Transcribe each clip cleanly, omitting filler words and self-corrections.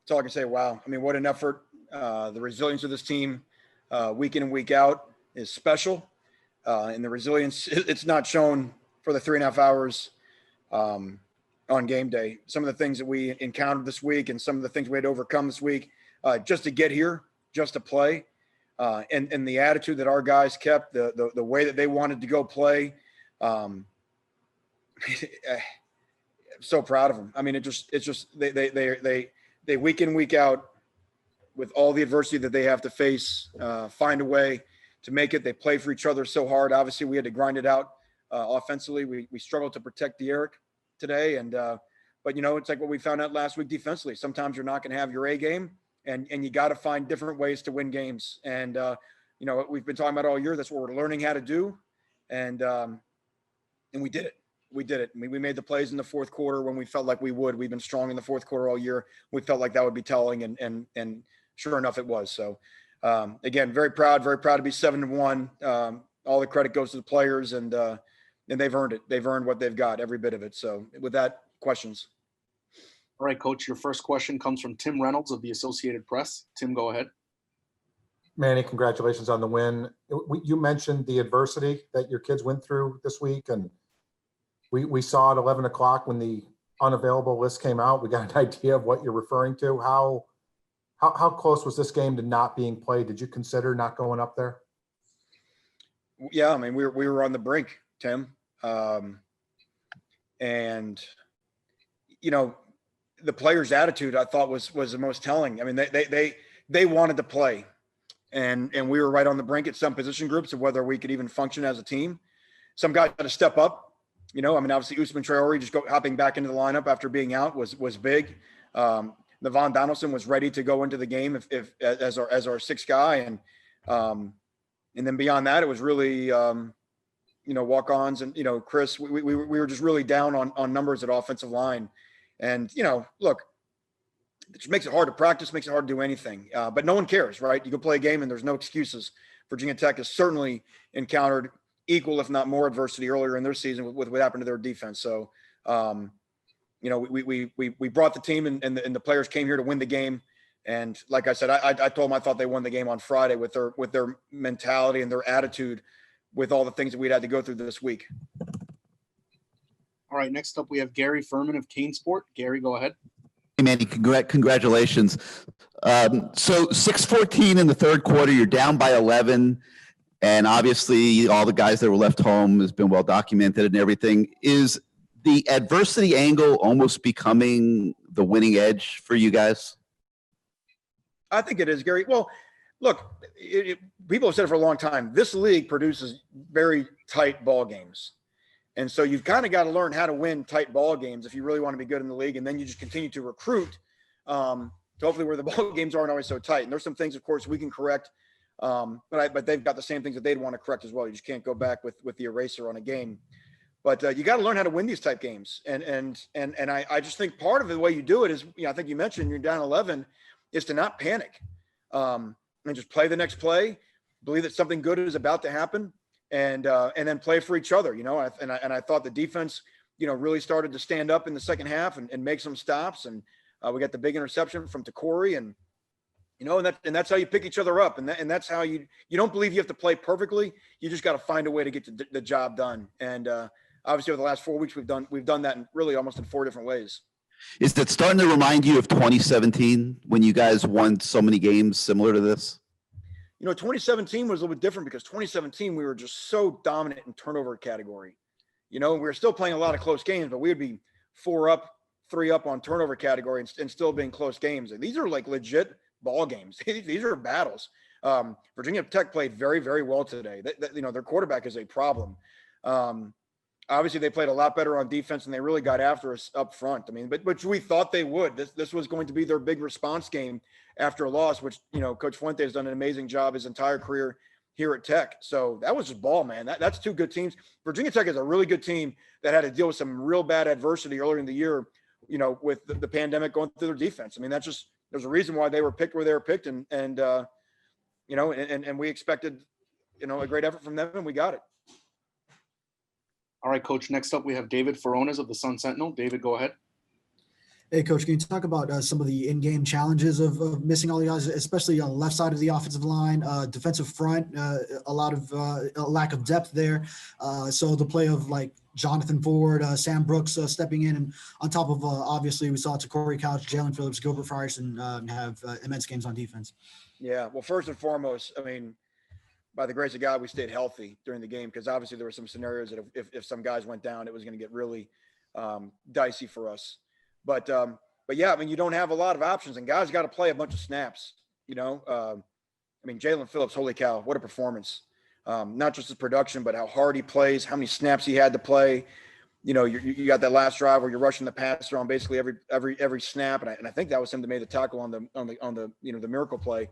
talk and say, wow, I mean, what an effort. The resilience of this team week in and week out is special. And the resilience, it's not shown for the 3.5 hours on game day. Some of the things that we encountered this week and some of the things we had to overcome this week just to get here, just to play, and the attitude that our guys kept, the way that they wanted to go play. So proud of them. I mean, it's just they week in, week out, with all the adversity that they have to face, find a way to make it. They play for each other so hard. Obviously, we had to grind it out offensively. We struggled to protect De'Eric today, but it's like what we found out last week defensively. Sometimes you're not going to have your A game, and you got to find different ways to win games. And we've been talking about all year. That's what we're learning how to do, and we did it. We did it. I mean, we made the plays in the fourth quarter when we felt like we would. We've been strong in the fourth quarter all year. We felt like that would be telling, and sure enough, it was. So, again, very proud to be 7-1. All the credit goes to the players, and they've earned it. They've earned what they've got, every bit of it. So, with that, questions. All right, Coach. Your first question comes from Tim Reynolds of the Associated Press. Tim, go ahead. Manny, congratulations on the win. You mentioned the adversity that your kids went through this week, and we saw at 11 o'clock when the unavailable list came out. We got an idea of what you're referring to. How close was this game to not being played? Did you consider not going up there? Yeah, I mean, we were on the brink, Tim, and the players' attitude I thought was the most telling. I mean, they wanted to play, and we were right on the brink at some position groups of whether we could even function as a team. Some guys had to step up. I mean, obviously Usman Traore just hopping back into the lineup after being out was big. Navon Donaldson was ready to go into the game if as our sixth guy, and then beyond that, it was really walk-ons and Chris. We were just really down on numbers at offensive line, and look, it makes it hard to practice, makes it hard to do anything. But no one cares, right? You go play a game and there's no excuses. Virginia Tech has certainly encountered equal, if not more, adversity earlier in their season with what happened to their defense. So, we brought the team and the players came here to win the game. And like I said, I told them I thought they won the game on Friday with their mentality and their attitude, with all the things that we'd had to go through this week. All right, next up we have Gary Furman of Kane Sport. Gary, go ahead. Hey, Manny, congratulations. So 6-14 in the third quarter, you're down by 11. And obviously all the guys that were left home has been well documented and everything. Is the adversity angle almost becoming the winning edge for you guys? I think it is, Gary. Well, look, people have said it for a long time. This league produces very tight ball games. And so you've kind of got to learn how to win tight ball games if you really want to be good in the league. And then you just continue to recruit to hopefully where the ball games aren't always so tight. And there's some things, of course, we can correct. But they've got the same things that they'd want to correct as well. You just can't go back with the eraser on a game. But you got to learn how to win these type games. And I just think part of the way you do it is, I think you mentioned you're down 11, is to not panic and just play the next play, believe that something good is about to happen, and then play for each other. And I thought the defense, really started to stand up in the second half and make some stops. And we got the big interception from Takori, and that's how you pick each other up. And that's how you don't believe you have to play perfectly. You just got to find a way to get the job done. And obviously over the last 4 weeks, we've done that in really almost in 4 different ways. Is that starting to remind you of 2017 when you guys won so many games similar to this? 2017 was a little bit different because 2017, we were just so dominant in turnover category. We were still playing a lot of close games, but we would be 4 up, 3 up on turnover category and still being close games. And these are like legit ball games. These are battles. Virginia Tech played very, very well today. Their quarterback is a problem. Obviously they played a lot better on defense and they really got after us up front. I mean, but we thought they would. This was going to be their big response game after a loss, which, Coach Fuente has done an amazing job his entire career here at Tech. So that was just ball, man. That's 2 good teams. Virginia Tech is a really good team that had to deal with some real bad adversity earlier in the year, with the pandemic going through their defense. I mean, there's a reason why they were picked where they were picked, and we expected, a great effort from them, and we got it. All right, Coach. Next up, we have David Furones of the Sun Sentinel. David, go ahead. Hey, Coach, can you talk about some of the in-game challenges of missing all the guys, especially on the left side of the offensive line, defensive front, a lot of a lack of depth there. So the play of like Jonathan Ford, Sam Brooks stepping in, and on top of obviously we saw Corey Couch, Jalen Phillips, Gilbert Frierson have immense games on defense. Yeah. Well, first and foremost, I mean, by the grace of God, we stayed healthy during the game because obviously there were some scenarios that if some guys went down, it was going to get really dicey for us. But yeah, I mean, you don't have a lot of options, and guys got to play a bunch of snaps. You know, I mean, Jalen Phillips, holy cow, what a performance! Not just his production, but how hard he plays, how many snaps he had to play. You know, you got that last drive where you're rushing the passer on basically every snap, and I think that was him that made the tackle on the the miracle play.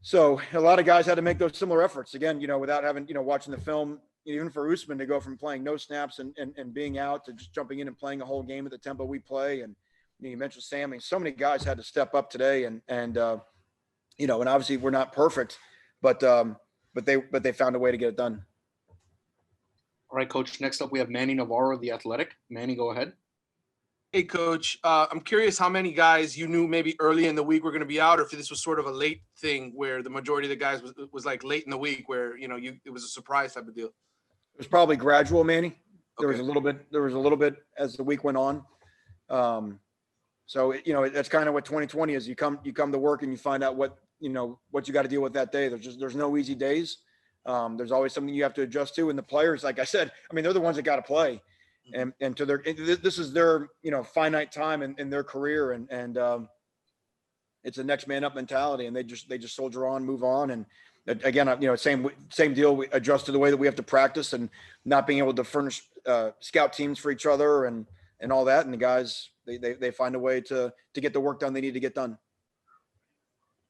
So a lot of guys had to make those similar efforts again, without having, watching the film, even for Usman to go from playing no snaps and being out to just jumping in and playing a whole game at the tempo we play. And you mentioned Sam, I mean, so many guys had to step up today and obviously we're not perfect, but they found a way to get it done. All right, Coach. Next up, we have Manny Navarro of The Athletic. Manny, go ahead. Hey, Coach. I'm curious how many guys you knew maybe early in the week were going to be out, or if this was sort of a late thing where the majority of the guys was like late in the week where, it was a surprise type of deal. It was probably gradual, Manny. There was Okay. a little bit as the week went on. So, that's kind of what 2020 is. You come to work and you find out what you got to deal with that day. There's no easy days. There's always something you have to adjust to. And the players, like I said, I mean, they're the ones that got to play. And this is their finite time in their career, and it's a next man up mentality, and they just soldier on, move on, and again, same deal. We adjust to the way that we have to practice and not being able to furnish scout teams for each other and all that, and the guys they find a way to get the work done they need to get done.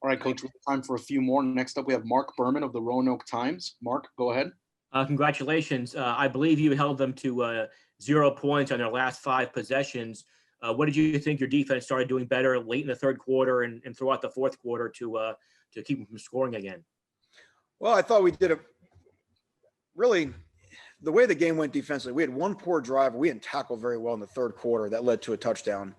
All right, Coach. We have time for a few more. Next up, we have Mark Berman of the Roanoke Times. Mark, go ahead. Congratulations. I believe you held them to 0 points on their last 5 possessions. What did you think your defense started doing better late in the third quarter and throughout the fourth quarter to keep them from scoring again? Well, I thought we did really the way the game went defensively. We had one poor drive. We didn't tackle very well in the third quarter. That led to a touchdown.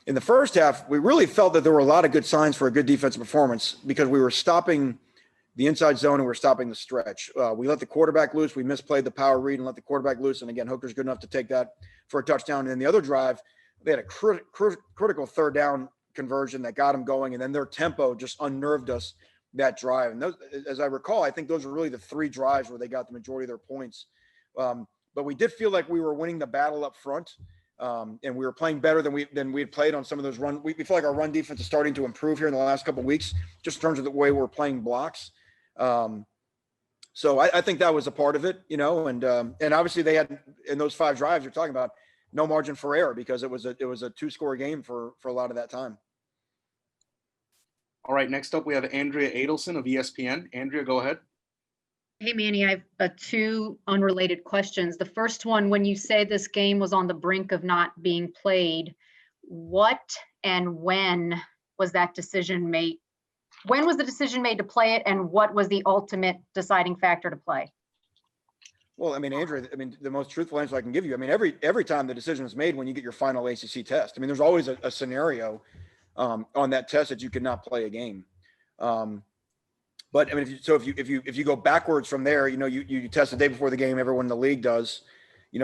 In the first half, we really felt that there were a lot of good signs for a good defensive performance because we were stopping the inside zone and we're stopping the stretch. We let the quarterback loose. We misplayed the power read and let the quarterback loose. And again, Hooker's good enough to take that for a touchdown. And then the other drive, they had a critical third down conversion that got them going. And then their tempo just unnerved us that drive. And those, as I recall, I think those were really the 3 drives where they got the majority of their points. But we did feel like we were winning the battle up front. And we were playing better than we had played on some of those run. We feel like our run defense is starting to improve here in the last couple of weeks, just in terms of the way we're playing blocks. So I think that was a part of it, and obviously they had in those 5 drives you're talking about no margin for error because it was a 2-score game for a lot of that time. All right. Next up, we have Andrea Adelson of ESPN. Andrea, go ahead. Hey, Manny, I have 2 unrelated questions. The first one, when you say this game was on the brink of not being played, what and when was that decision made? When was the decision made to play it, and what was the ultimate deciding factor to play? Well, I mean, Andrea, the most truthful answer I can give you, I mean, every time the decision is made when you get your final ACC test, I mean, there's always a scenario on that test that you could not play a game. But I mean, if you go backwards from there, you test the day before the game, everyone in the league does,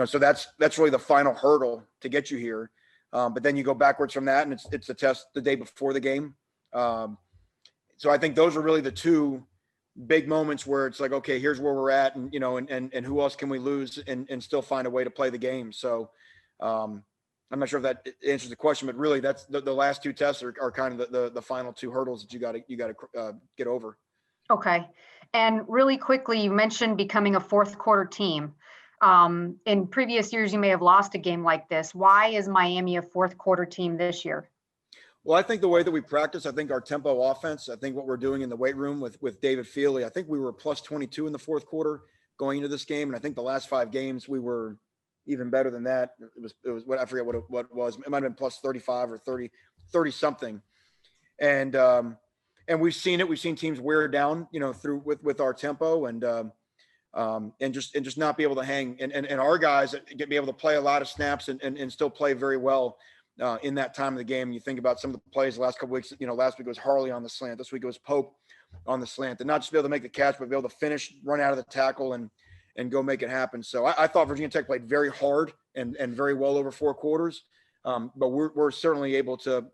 so that's really the final hurdle to get you here. But then you go backwards from that, and it's a test the day before the game. So I think those are really the 2 big moments where it's like, okay, here's where we're at, and and who else can we lose and still find a way to play the game. So I'm not sure if that answers the question, but really that's the last 2 tests are kind of the final 2 hurdles that you got to get over. Okay. And really quickly, you mentioned becoming a fourth quarter team. In previous years, you may have lost a game like this. Why is Miami a fourth quarter team this year? Well, I think the way that we practice, I think our tempo offense, I think what we're doing in the weight room with David Feely, I think we were plus 22 in the fourth quarter going into this game. And I think the last 5 games we were even better than that. It was what I forget what it was. It might've been plus 35 or 30 something. And we've seen it. We've seen teams wear down, through with our tempo and just not be able to hang. And our guys be able to play a lot of snaps and still play very well. in that time of the game. You think about some of the plays the last couple weeks. Last week it was Harley on the slant. This week it was Pope on the slant. And not just be able to make the catch, but be able to finish, run out of the tackle, and go make it happen. So I thought Virginia Tech played very hard and very well over 4 quarters. But we're certainly able to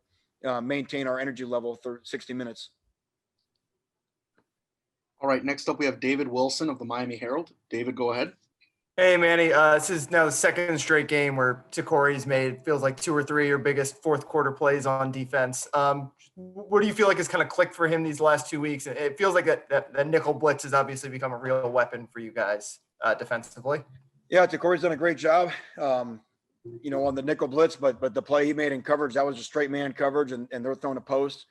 maintain our energy level for 60 minutes. All right, next up we have David Wilson of the Miami Herald. David, go ahead. Hey, Manny. This is now the second straight game where Takori's made, feels like 2 or 3 of your biggest fourth quarter plays on defense. What do you feel like has kind of clicked for him these last 2 weeks? It feels like that nickel blitz has obviously become a real weapon for you guys defensively. Yeah, Takori's done a great job, on the nickel blitz, but the play he made in coverage, that was just straight man coverage, and they're throwing a post.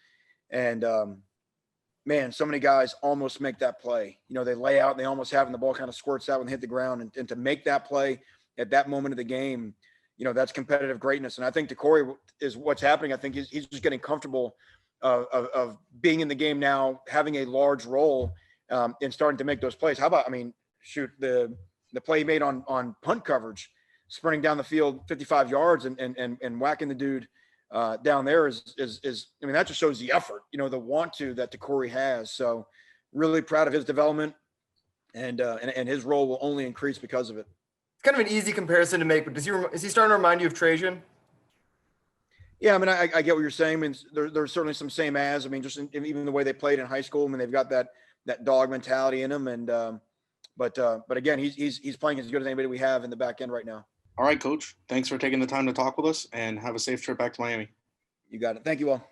And, man, so many guys almost make that play. They lay out and they almost have, and the ball kind of squirts out and hit the ground. And to make that play at that moment of the game, that's competitive greatness. And I think Takori is what's happening. I think he's just getting comfortable of being in the game now, having a large role and starting to make those plays. How about, the play he made on punt coverage, sprinting down the field 55 yards and whacking the dude down there is that just shows the effort, the want to that Takori has. So really proud of his development, and his role will only increase because of it. It's kind of an easy comparison to make, but is he starting to remind you of Trajan? Yeah, I get what you're saying. There's certainly some same as. Just even the way they played in high school. They've got that dog mentality in them, and but again, he's playing as good as anybody we have in the back end right now. All right, Coach. Thanks for taking the time to talk with us, and have a safe trip back to Miami. You got it. Thank you all.